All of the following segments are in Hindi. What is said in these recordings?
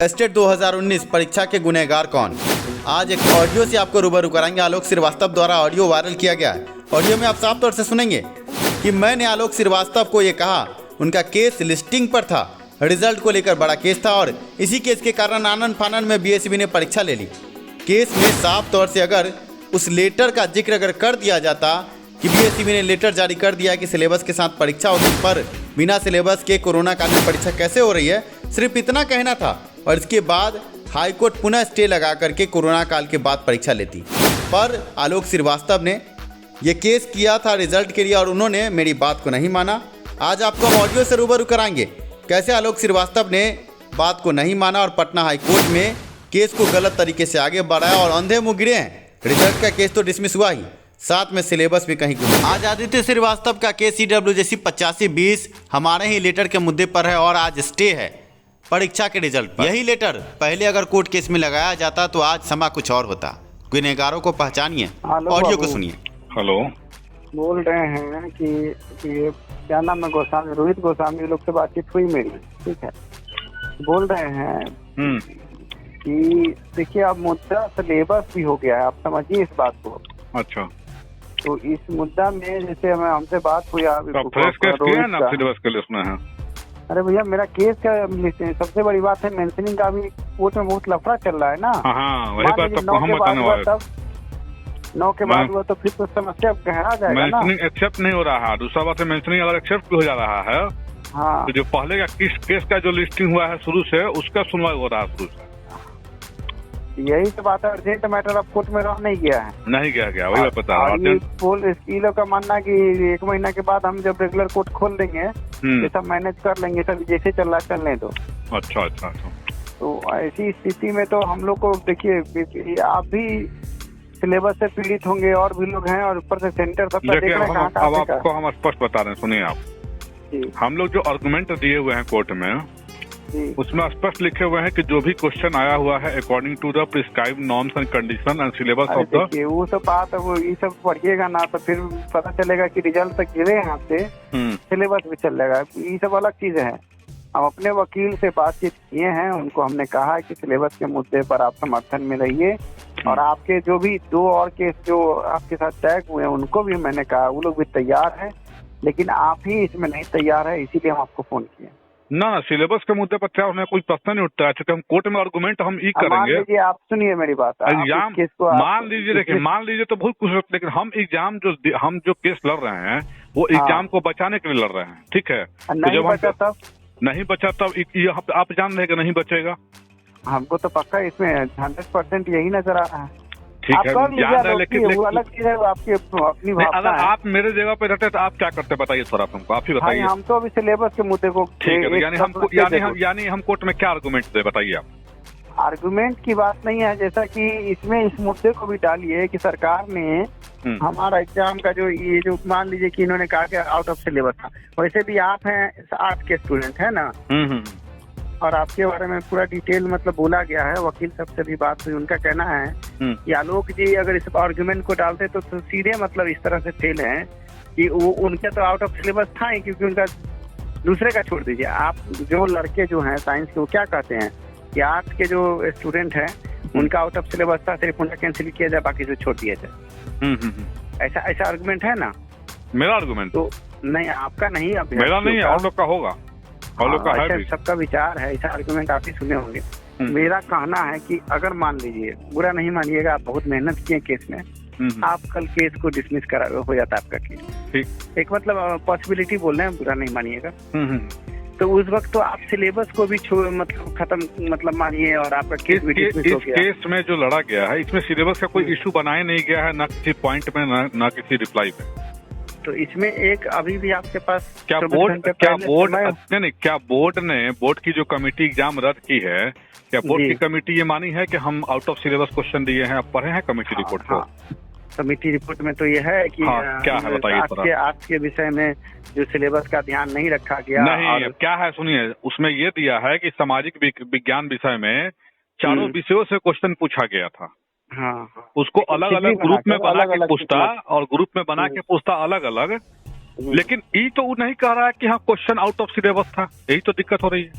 टेस्टेड 2019 परीक्षा के गुनहगार कौन। आज एक ऑडियो से आपको रूबरू कराएंगे। आलोक श्रीवास्तव द्वारा ऑडियो वायरल किया गया है। ऑडियो में आप साफ तौर से सुनेंगे कि मैंने आलोक श्रीवास्तव को ये कहा, उनका केस लिस्टिंग पर था, रिजल्ट को लेकर बड़ा केस था और इसी केस के कारण आनन फानन में बीएसबी ने परीक्षा ले ली। केस में साफ तौर से अगर उस लेटर का जिक्र अगर कर दिया जाता कि बीएसबी ने लेटर जारी कर दिया कि सिलेबस के साथ परीक्षा होगी, पर बिना सिलेबस के कोरोना कालीन परीक्षा कैसे हो रही है, सिर्फ इतना कहना था। और इसके बाद हाईकोर्ट पुनः स्टे लगा करके कोरोना काल के बाद परीक्षा लेती, पर आलोक श्रीवास्तव ने ये केस किया था रिजल्ट के लिए और उन्होंने मेरी बात को नहीं माना। आज आपको हम ऑडियो से रूबरू कराएंगे कैसे आलोक श्रीवास्तव ने बात को नहीं माना और पटना हाईकोर्ट में केस को गलत तरीके से आगे बढ़ाया और अंधे मुँह गिरे हैं। रिजल्ट का केस तो डिसमिस हुआ ही, साथ में सिलेबस भी कहीं गुम। आज आदित्य श्रीवास्तव का केस CWJC 8520 हमारे ही लेटर के मुद्दे पर है और आज स्टे है परीक्षा के रिजल्ट पर। यही लेटर पहले अगर कोर्ट केस में लगाया जाता तो आज समा कुछ और होता। गुनहगारों को पहचानिए, ऑडियो को सुनिए। हेलो, बोल रहे हैं कि क्या नाम है, गोस्वामी, रोहित गोस्वामी लोग से बातचीत हुई मेरी, ठीक है। बोल रहे हैं कि देखिए अब मुद्दा सिलेबस भी हो गया है, आप समझिए इस बात को। अच्छा, तो इस मुद्दा में जैसे हमसे बात हुई फ्रेश केस किया है ना, सिलेबस के लिस्ट में है। अरे भैया मेरा केस का सबसे बड़ी बात है मेंशनिंग का, अभी कोर्ट में बहुत लफड़ा चल रहा है ना। हाँ, वही बात तो हम बताने वाले। तब 9 के बाद हुआ तो फिर तो समस्या गहरा जाएगा ना। मेंशनिंग एक्सेप्ट नहीं हो रहा है। दूसरा बात है, मेंशनिंग अगर एक्सेप्ट भी हो जा रहा है, हाँ, तो जो पहले का केस का जो लिस्टिंग हुआ है शुरू से, उसका सुनवाई हो रहा है शुरू से। यही तो बात है, अर्जेंट मैटर अब कोर्ट में रह नहीं गया है। नहीं गया वही बात बता रहा हूँ। इन लोग का मानना कि 1 महीना के बाद हम जब रेगुलर कोर्ट खोल देंगे ये सब मैनेज कर लेंगे, सब जैसे चल रहा चलने दो। अच्छा। तो ऐसी स्थिति में तो हम लोग को देखिए, आप भी सिलेबस से पीड़ित होंगे और भी लोग हैं, और ऊपर से सेंटर सब देख रहे हैं। अब आपको हम स्पष्ट बता रहे हैं, सुनिए आप। हम लोग जो आर्गुमेंट दिए हुए हैं कोर्ट में, उसमें स्पष्ट लिखे हुए हैं कि जो भी क्वेश्चन आया हुआ है according to the prescribed norms and condition and syllabus of the, वो सब बात, वो ये सब पढ़िएगा ना तो फिर पता चलेगा कि रिजल्ट तक गिरे यहाँ से, सिलेबस भी चल जाएगा। ये सब अलग चीज है। हम अपने वकील से बातचीत किए हैं, उनको हमने कहा है कि सिलेबस के मुद्दे पर आप समर्थन में रहिए, और आपके जो भी 2 और केस जो आपके साथ टैग हुए हैं उनको भी मैंने कहा, वो लोग भी तैयार है, लेकिन आप ही इसमें नहीं तैयार है, इसीलिए हम आपको फोन किए। ना सिलेबस के मुद्दे पर क्या उन्हें कोई प्रश्न नहीं उठता है, क्योंकि हम कोर्ट में आर्गुमेंट हम ई करेंगे। मान लीजिए, आप सुनिए मेरी बात, एग्जाम मान लीजिए, देखिए मान लीजिए तो बहुत कुछ, लेकिन हम एग्जाम हम जो केस लड़ रहे हैं वो एग्जाम को बचाने के लिए लड़ रहे हैं, ठीक है। नहीं बचा तब, नहीं बचा तब आप जान रहे कि नहीं बचेगा। हमको तो पक्का इसमें 100% यही नजर आ रहा है। ठीक है, जान रहे, लेकिन वो अलग चीज है, आपकी अपनी भावना अगर है। आप मेरे जगह पे रहते तो आप क्या करते बताइए, थोड़ा हमको आप ही बताइए। हम तो अभी सिलेबस के मुद्दे को, ठीक है, यानी हम कोर्ट में क्या आर्गुमेंट दे, बताइए आप। आर्गुमेंट की बात नहीं है, जैसा कि इसमें इस मुद्दे को भी डालिए कि सरकार ने हमारा एग्जाम का ये जो मान लीजिए कि इन्होंने कहा कि आउट ऑफ सिलेबस था, वैसे भी आप हैं आर्ट के स्टूडेंट है ना, और आपके बारे में पूरा डिटेल मतलब बोला गया है, वकील साहब से भी बात हुई, उनका कहना है कि आलोक जी अगर इस आर्गुमेंट को डालते तो सीधे मतलब इस तरह से फेल हैं कि वो उनका तो आउट ऑफ सिलेबस था ही, क्योंकि उनका दूसरे का छोड़ दीजिए। आप जो लड़के जो हैं साइंस के, वो क्या कहते हैं कि आर्ट्स के जो स्टूडेंट हैं उनका आउट ऑफ सिलेबस था, सिर्फ उनका कैंसिल किया जाए, बाकी से छोड़ दिया जाए। ऐसा आर्गुमेंट है ना। मेरा आर्गुमेंट तो नहीं, आपका नहीं, अब मेरा नहीं है, और लोग का होगा, सबका विचार है। ऐसा आर्गुमेंट आप ही सुने होंगे। मेरा कहना है कि अगर मान लीजिए, बुरा नहीं मानिएगा, आप बहुत मेहनत किए केस में, आप कल केस को डिसमिस करा हो जाता आपका केस, एक मतलब पॉसिबिलिटी बोल रहे हैं, बुरा नहीं मानिएगा। तो उस वक्त तो आप सिलेबस को भी मतलब खत्म मतलब मानिए, और आपका केस भी डिसमिस हो गया। केस में जो लड़ा गया है, इसमें सिलेबस का कोई इशू बनाया नहीं गया है, ना किसी पॉइंट में, ना किसी रिप्लाई पे। तो इसमें एक अभी भी आपके पास क्या बोर्ड की जो कमेटी एग्जाम रद्द की है, क्या बोर्ड की कमेटी ये मानी है कि हम आउट ऑफ सिलेबस क्वेश्चन दिए हैं? आप पढ़े हैं कमेटी रिपोर्ट को? कमेटी रिपोर्ट में तो ये है कि क्या है बताइए। आज के विषय में जो सिलेबस का ध्यान नहीं रखा गया। नहीं, क्या है सुनिए, उसमें ये दिया है कि सामाजिक विज्ञान विषय में 4 विषयों से क्वेश्चन पूछा गया था। हाँ, उसको अलग अलग ग्रुप में बना के पूछता, और ग्रुप में बना के पूछता अलग अलग, लेकिन ये तो नहीं कह रहा है कि हाँ क्वेश्चन आउट ऑफ सिलेबस था। यही तो दिक्कत हो रही है।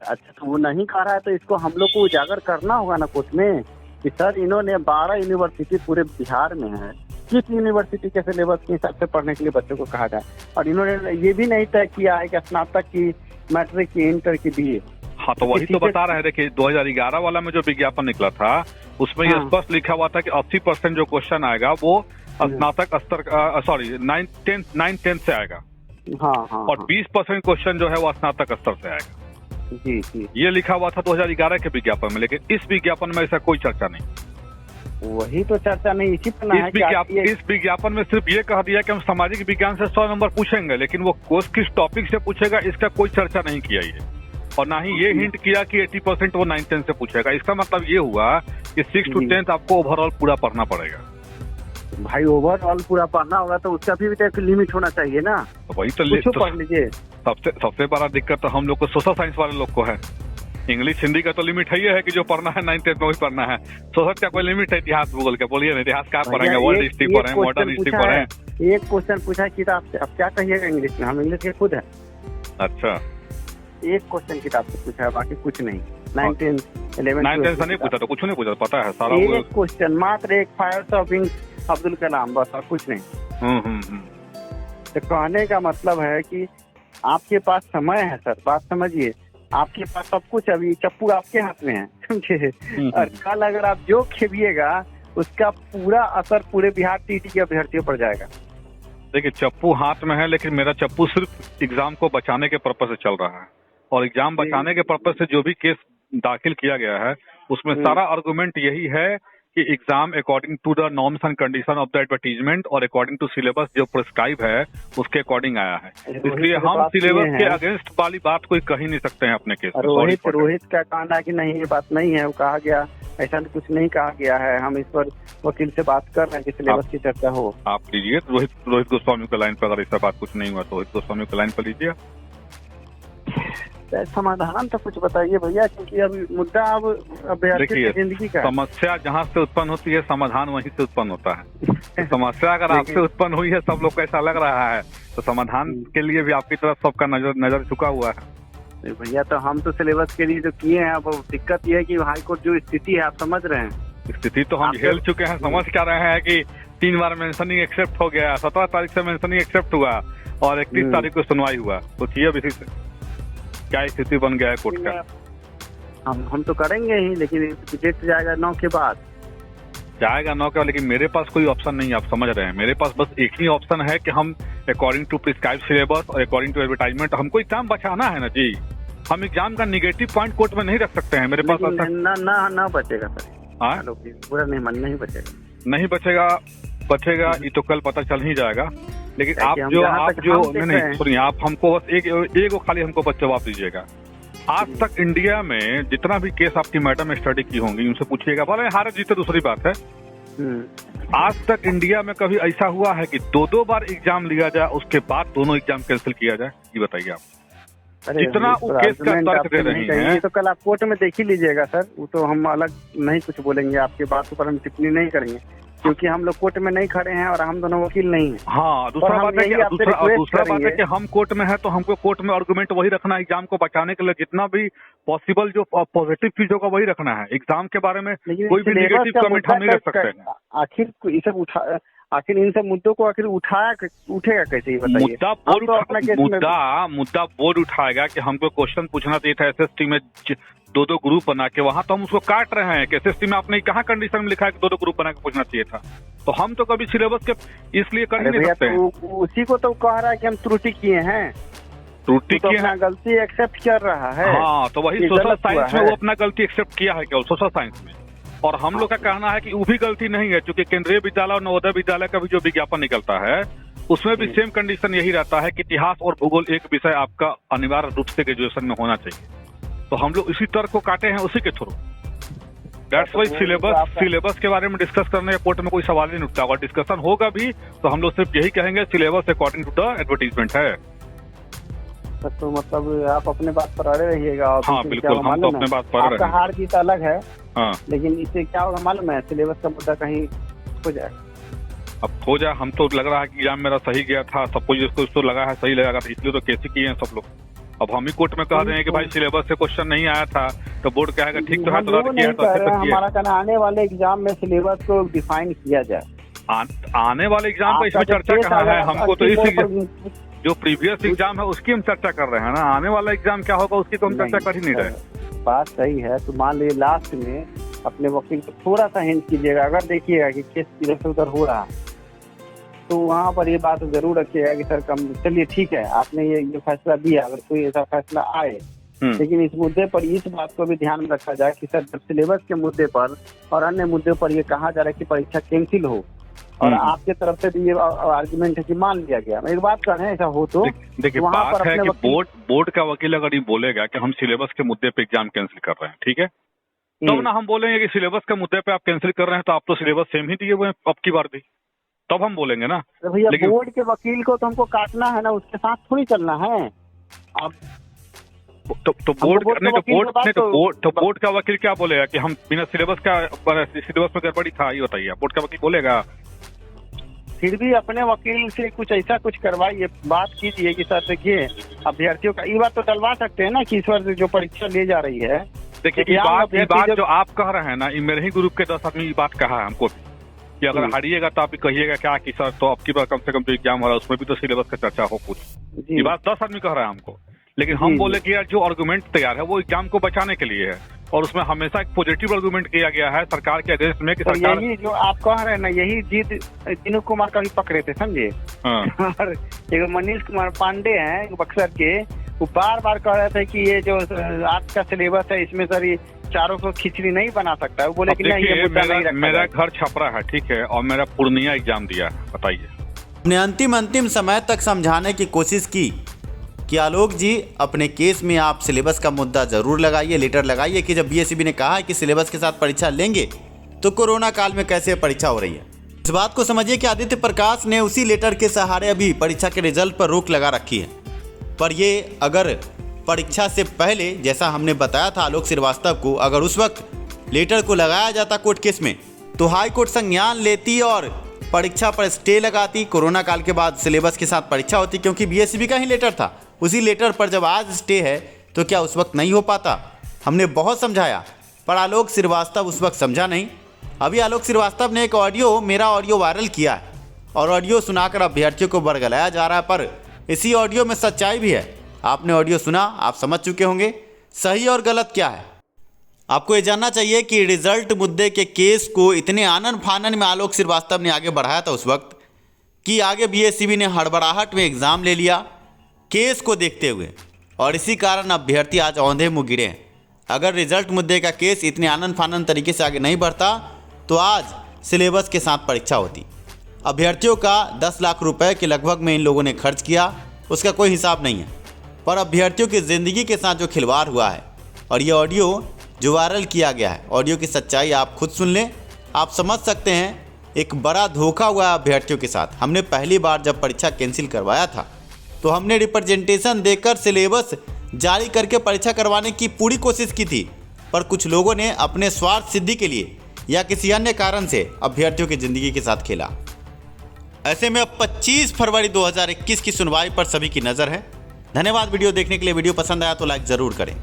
अच्छा तो वो नहीं कह रहा है तो इसको हम लोग को उजागर करना होगा ना कोर्ट में कि सर इन्होंने 12 यूनिवर्सिटी पूरे बिहार में है, किस यूनिवर्सिटी के सिलेबस के हिसाब से पढ़ने के लिए बच्चों को कहा जाए, और इन्होंने ये भी नहीं तय किया है कि स्नातक की, मैट्रिक की, इंटर की BA। हाँ तो वही तो बता रहे हैं। देखिए 2011 वाला में जो विज्ञापन निकला था उसमें ये स्पष्ट लिखा हुआ था कि 80% जो क्वेश्चन आएगा वो स्नातक स्तर, सॉरी 9th-10th से आएगा। हाँ, और 20% क्वेश्चन जो है वो स्नातक स्तर से आएगा। जी ये लिखा हुआ था 2011 के विज्ञापन में, लेकिन इस विज्ञापन में ऐसा कोई चर्चा नहीं। वही तो चर्चा नहीं, इसी पर इस विज्ञापन में सिर्फ ये कह दिया कि हम सामाजिक विज्ञान से 100 नंबर पूछेंगे, लेकिन वो कोर्स किस टॉपिक से पूछेगा इसका कोई चर्चा नहीं किया ये, और ना ही ये हिंट किया कि 80% वो 9th-10th से पूछेगा। इसका मतलब ये हुआ कि 6th to 10th आपको ओवरऑल पूरा पढ़ना पड़ेगा। भाई ओवरऑल पूरा पढ़ना होगा तो उसका भी तो एक लिमिट होना चाहिए ना। तो वही तो पढ़ लीजिए। सबसे बड़ा दिक्कत तो हम लोग को सोशल साइंस वाले लोग को है। इंग्लिश हिंदी का तो लिमिट है, ये है कि जो पढ़ना है 9th-10th में वही पढ़ना है। सोशल का कोई लिमिट है? इतिहास भूगोल का बोलिए ना, इतिहास क्या पढ़ेंगे? वर्ल्ड हिस्ट्री पढ़े, मॉडर्न हिस्ट्री पढ़े। एक क्वेश्चन पूछा किताब से, अब क्या कहिएगा इंग्लिश में? हम इंग्लिश के खुद है। अच्छा, एक क्वेश्चन किताब से पूछा है, बाकी कुछ नहीं। 9th-10th 11th से नहीं पूछा तो कुछ नहीं पूछा, पता है सारा। एक क्वेश्चन मात्र, एक फायर ऑफ अब्दुल कलाम, बस, और कुछ नहीं। तो कहने का मतलब है कि आपके पास समय है सर, बात समझिए, आपके पास सब कुछ, अभी चप्पू आपके हाथ में है, समझे? और कल अगर आप जो खेलिएगा उसका पूरा असर पूरे बिहार टीटी के अभ्यर्थियों पर जाएगा। देखिए चप्पू हाथ में है, लेकिन मेरा चप्पू सिर्फ एग्जाम को बचाने के पर्पज से चल रहा है, और एग्जाम बचाने के पर्पज से जो भी केस दाखिल किया गया है उसमें सारा आर्गुमेंट यही है कि exam according to the norms and condition of the advertisement और अकॉर्डिंग टू सिलेबस जो प्रिस्क्राइब है उसके अकॉर्डिंग आया है। इसलिए हम सिलेबस के अगेंस्ट वाली बात कोई कह ही नहीं सकते हैं अपने केस में। रोहित का कहना है कि नहीं ये बात नहीं है, वो कहा गया, ऐसा कुछ नहीं कहा गया है। हम इस पर वकील से बात कर रहे हैं कि सिलेबस की चर्चा हो। आप लीजिए रोहित गोस्वामी का लाइन पर, अगर ऐसा बात कुछ नहीं हुआ तो रोहित गोस्वामी का लाइन पर लीजिए। समाधान तो कुछ बताइए भैया, क्योंकि अभी मुद्दा अब अभ्यर्थी की जिंदगी का। समस्या जहाँ से उत्पन्न होती है समाधान वहीं से उत्पन्न होता है। समस्या अगर आपसे उत्पन्न हुई है, सब लोग को ऐसा लग रहा है, तो समाधान के लिए भी आपकी तरफ सबका नजर झुका हुआ है। भैया तो हम तो सिलेबस के लिए जो किए हैं, अब दिक्कत ये है कि हाईकोर्ट जो स्थिति है, आप समझ रहे हैं स्थिति तो हम झेल चुके हैं। समझ क्या रहे हैं कि 3 बार मेंशनिंग एक्सेप्ट हो गया, 17 तारीख से मेंशनिंग एक्सेप्ट हुआ और 31 तारीख को सुनवाई हुआ। सोचिए अब इसी से क्या स्थिति बन गया है कोर्ट का। हम तो करेंगे ही, लेकिन डेट जाएगा 9 के बाद, जाएगा 9 के, लेकिन मेरे पास कोई ऑप्शन नहीं है, आप समझ रहे हैं। मेरे पास बस एक ही ऑप्शन है कि हम अकॉर्डिंग टू प्रिस्क्राइब सिलेबस और अकॉर्डिंग टू एडवर्टाइजमेंट हमको एग्जाम बचाना है ना जी। हम एग्जाम का निगेटिव पॉइंट कोर्ट में नहीं रख सकते हैं। मेरे पास ना बचेगा सर, पूरा नहीं बचेगा, बचेगा ये तो कल पता चल ही जाएगा। लेकिन आप जो नहीं सुनिए, आप हमको बस एक खाली हमको बस जवाब दीजिएगा। आज तक इंडिया में जितना भी केस आपकी मैडम स्टडी की होंगी उनसे पूछिएगा, भले हारे जीते दूसरी बात है, आज तक इंडिया में कभी ऐसा हुआ है कि 2 बार एग्जाम लिया जाए उसके बाद दोनों एग्जाम कैंसिल किया जाए? ये बताइए आप। जितना वो केस का तर्क दे रही हैं, तो कल आप कोर्ट में देख ही लीजिएगा सर। वो तो हम अलग नहीं कुछ बोलेंगे, आपकी बात पर हम टिप्पणी नहीं करेंगे, क्योंकि हम लोग कोर्ट में नहीं खड़े हैं और हम दोनों वकील नहीं हैं। हाँ, दूसरा बात है कि हम कोर्ट में है तो हमको कोर्ट में आर्गुमेंट वही रखना है, एग्जाम को बचाने के लिए जितना भी पॉसिबल जो पॉजिटिव चीज होगा वही रखना है। एग्जाम के बारे में कोई भी नेगेटिव कमेंट हम नहीं रख सकते हैं। आखिर इन सब मुद्दों को उठेगा कैसे, बताइए? मुद्दा बोर्ड उठाएगा कि हमको क्वेश्चन पूछना चाहिए था एसएसटी में 2 ग्रुप बना के, वहाँ तो हम उसको काट रहे हैं कि एसएसटी में आपने कहाँ कंडीशन में लिखा है कि 2 ग्रुप बना के पूछना चाहिए था। तो हम तो कभी सिलेबस के इसलिए कर नहीं सकते हैं। उसी को तो कह रहा है कि हम त्रुटि किए हैं, त्रुटि किए हैं, गलती एक्सेप्ट कर रहा है। हाँ, तो वही सोशल साइंस में वो अपना गलती एक्सेप्ट किया है केवल सोशल साइंस में। और हम लोग का कहना है कि वो भी गलती नहीं है, क्योंकि केंद्रीय विद्यालय और नवोदय विद्यालय का भी जो विज्ञापन निकलता है उसमें भी सेम कंडीशन यही रहता है कि इतिहास और भूगोल एक विषय आपका अनिवार्य रूप से ग्रेजुएशन में होना चाहिए। तो हम लोग इसी तर्क को काटे हैं उसी के थ्रू। दैट्स वाई सिलेबस के बारे में डिस्कस करने कोर्ट में कोई सवाल नहीं उठता। अगर डिस्कशन होगा भी तो हम लोग सिर्फ यही कहेंगे syllabus according to the advertisement है। तो मतलब आप अपने बात पर अड़े रहिएगा। हाँ बिल्कुल, हम तो अपने बात पर रहे हैं। हार जीत अलग है, हाँ, लेकिन इससे क्या होगा मालूम है? सिलेबस का मुद्दा कहीं हो जाए। अब हो जाए, हम तो लग रहा है कि एग्जाम मेरा सही गया था, सब कुछ इसको लगा है सही लगा था, इसलिए तो केस किए हैं सब लोग। अब हम ही कोर्ट में कह रहे हैं कि भाई सिलेबस से क्वेश्चन नहीं आया था, तो बोर्ड कहेगा ठीक तो है, हम तो वो रद्द किया नहीं है तो कर अच्छे रहे से हैं, किया हमारा कहना आने वाले एग्जाम में सिलेबस को डिफाइन किया जाए। आने वाले एग्जाम का इसमें चर्चा कहाँ है? हमको तो इस जो प्रीवियस एग्जाम है उसकी हम चर्चा कर रहे हैं ना, आने वाला एग्जाम क्या होगा उसकी तो हम चर्चा कर ही नहीं रहे। बात सही है, तो मान लीजिए लास्ट में अपने वकील को थोड़ा सा हिंट कीजिएगा, अगर देखिएगा कि केस इधर से उधर हो रहा है तो वहाँ पर ये बात जरूर रखिएगा कि सर कम चलिए ठीक है, आपने ये फैसला दिया, अगर कोई ऐसा फैसला आए, लेकिन इस मुद्दे पर इस बात को भी ध्यान में रखा जाए कि सर जब सिलेबस के मुद्दे पर और अन्य मुद्दों पर ये कहा जा रहा है कि परीक्षा कैंसिल हो, और आपके तरफ से भी ये आर्गुमेंट है कि मान लिया गया, एक बात कर रहे हैं ऐसा हो तो देखिए बात है कि बोर्ड का वकील अगर ये बोलेगा कि हम सिलेबस के मुद्दे पे एग्जाम कैंसिल कर रहे हैं, ठीक है, तब ना हम बोलेंगे कि सिलेबस के मुद्दे पे आप कैंसिल कर रहे हैं तो आप तो सिलेबस सेम ही दिए हुए हैं अब की बार भी, तब हम बोलेंगे ना। तो भैया बोर्ड के वकील को तो हमको काटना है ना, उसके साथ थोड़ी चलना है। अब तो बोर्ड का वकील क्या बोलेगा कि हम बिना सिलेबस में गड़बड़ी था, ये बताइए, बोर्ड का वकील बोलेगा? फिर भी अपने वकील से कुछ ऐसा कुछ करवाइए, बात कीजिए कि सर देखिए अभ्यर्थियों का ये बात तो टलवा सकते हैं ना कि इस वर्ष जो परीक्षा ले जा रही है। देखिए ये बात जो आप कह रहे हैं ना, मेरे ही ग्रुप के 10 आदमी ये बात कहा है हमको कि अगर हारिएगा तो आप कहिएगा क्या कि सर तो अब की बार कम से कम जो एग्जाम हो रहा है उसमें भी तो सिलेबस का चर्चा हो कुछ, ये बात 10 आदमी कह रहा है हमको। लेकिन हम बोले कि यार जो आर्गुमेंट तैयार है वो एग्जाम को बचाने के लिए है, और उसमें हमेशा एक पॉजिटिव आर्गुमेंट किया गया है सरकार के अगेंस्ट में कि तो सरकार यही जो आप कह रहे हैं ना, यही जीत दिनू कुमार का भी पकड़े थे, समझे। और एक मनीष कुमार पांडे हैं बक्सर के, वो बार बार कह रहे थे कि ये जो आज का सिलेबस है इसमें सर ये चारों को खिचड़ी नहीं बना सकता है। वो बोले कि नहीं ये मुद्दा नहीं रखा। मेरा घर छपरा है, ठीक है, और मेरा पूर्णिया एग्जाम दिया है, बताइए। हमने अंतिम समय तक समझाने की कोशिश की कि आलोक जी अपने केस में आप सिलेबस का मुद्दा जरूर लगाइए, लेटर लगाइए कि जब बीएसईबी ने कहा है कि सिलेबस के साथ परीक्षा लेंगे तो कोरोना काल में कैसे परीक्षा हो रही है। इस बात को समझिए कि आदित्य प्रकाश ने उसी लेटर के सहारे अभी परीक्षा के रिजल्ट पर रोक लगा रखी है। पर ये अगर परीक्षा से पहले, जैसा हमने बताया था आलोक श्रीवास्तव को, अगर उस वक्त लेटर को लगाया जाता कोर्ट केस में तो हाई कोर्ट संज्ञान लेती और परीक्षा पर स्टे लगाती, कोरोना काल के बाद सिलेबस के साथ परीक्षा होती, क्योंकि बीएसईबी का ही लेटर था। उसी लेटर पर जब आज स्टे है तो क्या उस वक्त नहीं हो पाता? हमने बहुत समझाया पर आलोक श्रीवास्तव उस वक्त समझा नहीं। अभी आलोक श्रीवास्तव ने एक मेरा ऑडियो वायरल किया है और ऑडियो सुनाकर अभ्यर्थियों को बरगलाया जा रहा है, पर इसी ऑडियो में सच्चाई भी है। आपने ऑडियो सुना, आप समझ चुके होंगे सही और गलत क्या है। आपको ये जानना चाहिए कि रिजल्ट मुद्दे के केस को इतने आनन फानन में आलोक श्रीवास्तव ने आगे बढ़ाया था उस वक्त कि आगे बीएसईबी ने हड़बड़ाहट में एग्जाम ले लिया केस को देखते हुए, और इसी कारण अभ्यर्थी आज औंधे मुँह गिरे हैं। अगर रिजल्ट मुद्दे का केस इतने आनन फानन तरीके से आगे नहीं बढ़ता तो आज सिलेबस के साथ परीक्षा होती। अभ्यर्थियों का 10 लाख रुपए के लगभग में इन लोगों ने खर्च किया, उसका कोई हिसाब नहीं है, पर अभ्यर्थियों की ज़िंदगी के साथ जो खिलवाड़ हुआ है और ये ऑडियो जो वायरल किया गया है, ऑडियो की सच्चाई आप खुद सुन लें, आप समझ सकते हैं एक बड़ा धोखा हुआ है अभ्यर्थियों के साथ। हमने पहली बार जब परीक्षा कैंसिल करवाया था तो हमने रिप्रेजेंटेशन देकर सिलेबस जारी करके परीक्षा करवाने की पूरी कोशिश की थी, पर कुछ लोगों ने अपने स्वार्थ सिद्धि के लिए या किसी अन्य कारण से अभ्यर्थियों की ज़िंदगी के साथ खेला। ऐसे में अब 25 फरवरी 2021 की सुनवाई पर सभी की नज़र है। धन्यवाद वीडियो देखने के लिए। वीडियो पसंद आया तो लाइक ज़रूर करें।